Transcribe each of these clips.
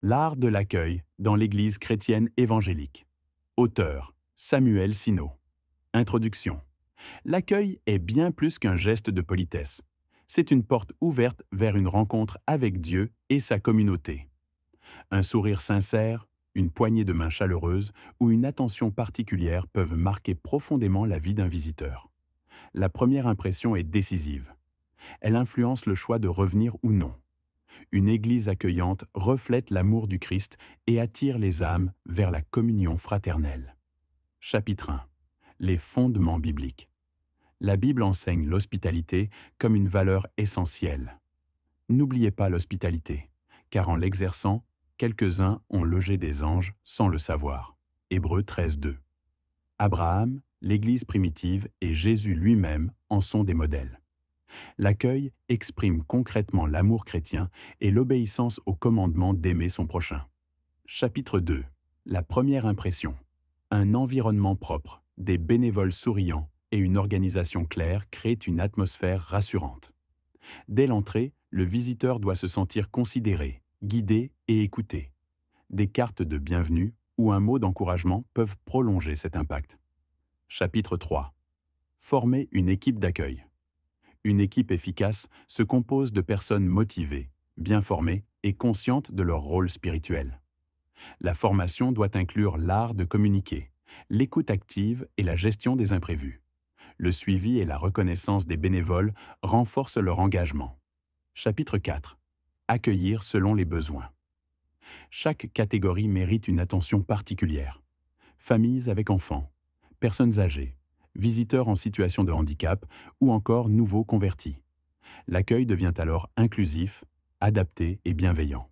L'art de l'accueil dans l'Église chrétienne évangélique. Auteur, Samuel Sino. Introduction. L'accueil est bien plus qu'un geste de politesse. C'est une porte ouverte vers une rencontre avec Dieu et sa communauté. Un sourire sincère, une poignée de main chaleureuse ou une attention particulière peuvent marquer profondément la vie d'un visiteur. La première impression est décisive. Elle influence le choix de revenir ou non. Une Église accueillante reflète l'amour du Christ et attire les âmes vers la communion fraternelle. Chapitre 1. Les fondements bibliques. La Bible enseigne l'hospitalité comme une valeur essentielle. N'oubliez pas l'hospitalité, car en l'exerçant, quelques-uns ont logé des anges sans le savoir. Hébreux 13:2. Abraham, l'Église primitive et Jésus lui-même en sont des modèles. L'accueil exprime concrètement l'amour chrétien et l'obéissance au commandement d'aimer son prochain. Chapitre 2. La première impression. Un environnement propre, des bénévoles souriants et une organisation claire créent une atmosphère rassurante. Dès l'entrée, le visiteur doit se sentir considéré, guidé et écouté. Des cartes de bienvenue ou un mot d'encouragement peuvent prolonger cet impact. Chapitre 3. Former une équipe d'accueil. Une équipe efficace se compose de personnes motivées, bien formées et conscientes de leur rôle spirituel. La formation doit inclure l'art de communiquer, l'écoute active et la gestion des imprévus. Le suivi et la reconnaissance des bénévoles renforcent leur engagement. Chapitre 4. Accueillir selon les besoins. Chaque catégorie mérite une attention particulière. Familles avec enfants, personnes âgées, visiteurs en situation de handicap ou encore nouveaux convertis. L'accueil devient alors inclusif, adapté et bienveillant.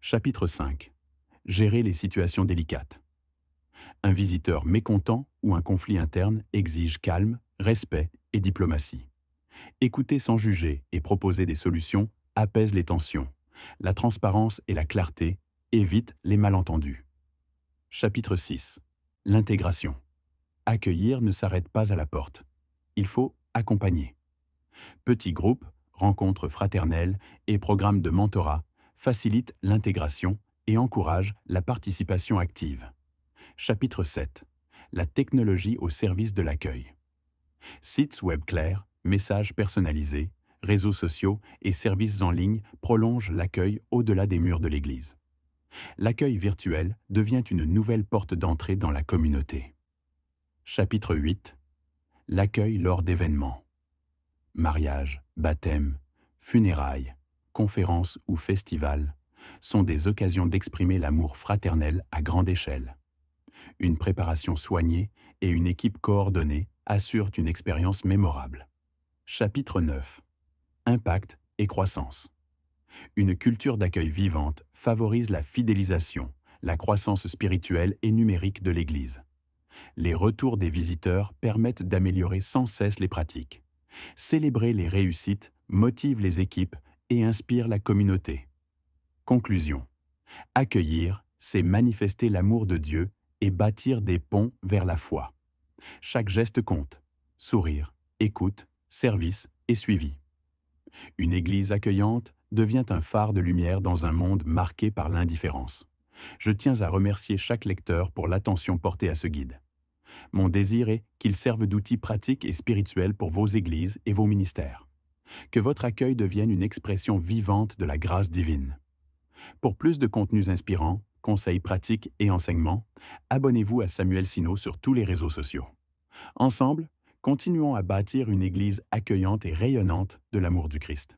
Chapitre 5. Gérer les situations délicates. Un visiteur mécontent ou un conflit interne exige calme, respect et diplomatie. Écouter sans juger et proposer des solutions apaise les tensions. La transparence et la clarté évitent les malentendus. Chapitre 6. L'intégration. Accueillir ne s'arrête pas à la porte. Il faut accompagner. Petits groupes, rencontres fraternelles et programmes de mentorat facilitent l'intégration et encouragent la participation active. Chapitre 7. La technologie au service de l'accueil. Sites web clairs, messages personnalisés, réseaux sociaux et services en ligne prolongent l'accueil au-delà des murs de l'Église. L'accueil virtuel devient une nouvelle porte d'entrée dans la communauté. Chapitre 8. L'accueil lors d'événements. Mariage, baptême, funérailles, conférences ou festivals sont des occasions d'exprimer l'amour fraternel à grande échelle. Une préparation soignée et une équipe coordonnée assurent une expérience mémorable. Chapitre 9. Impact et croissance. Une culture d'accueil vivante favorise la fidélisation, la croissance spirituelle et numérique de l'Église. Les retours des visiteurs permettent d'améliorer sans cesse les pratiques. Célébrer les réussites motive les équipes et inspire la communauté. Conclusion. Accueillir, c'est manifester l'amour de Dieu et bâtir des ponts vers la foi. Chaque geste compte. Sourire, écoute, service et suivi. Une Église accueillante devient un phare de lumière dans un monde marqué par l'indifférence. Je tiens à remercier chaque lecteur pour l'attention portée à ce guide. Mon désir est qu'il serve d'outil pratique et spirituel pour vos églises et vos ministères. Que votre accueil devienne une expression vivante de la grâce divine. Pour plus de contenus inspirants, conseils pratiques et enseignements, abonnez-vous à Samuel Sino sur tous les réseaux sociaux. Ensemble, continuons à bâtir une Église accueillante et rayonnante de l'amour du Christ.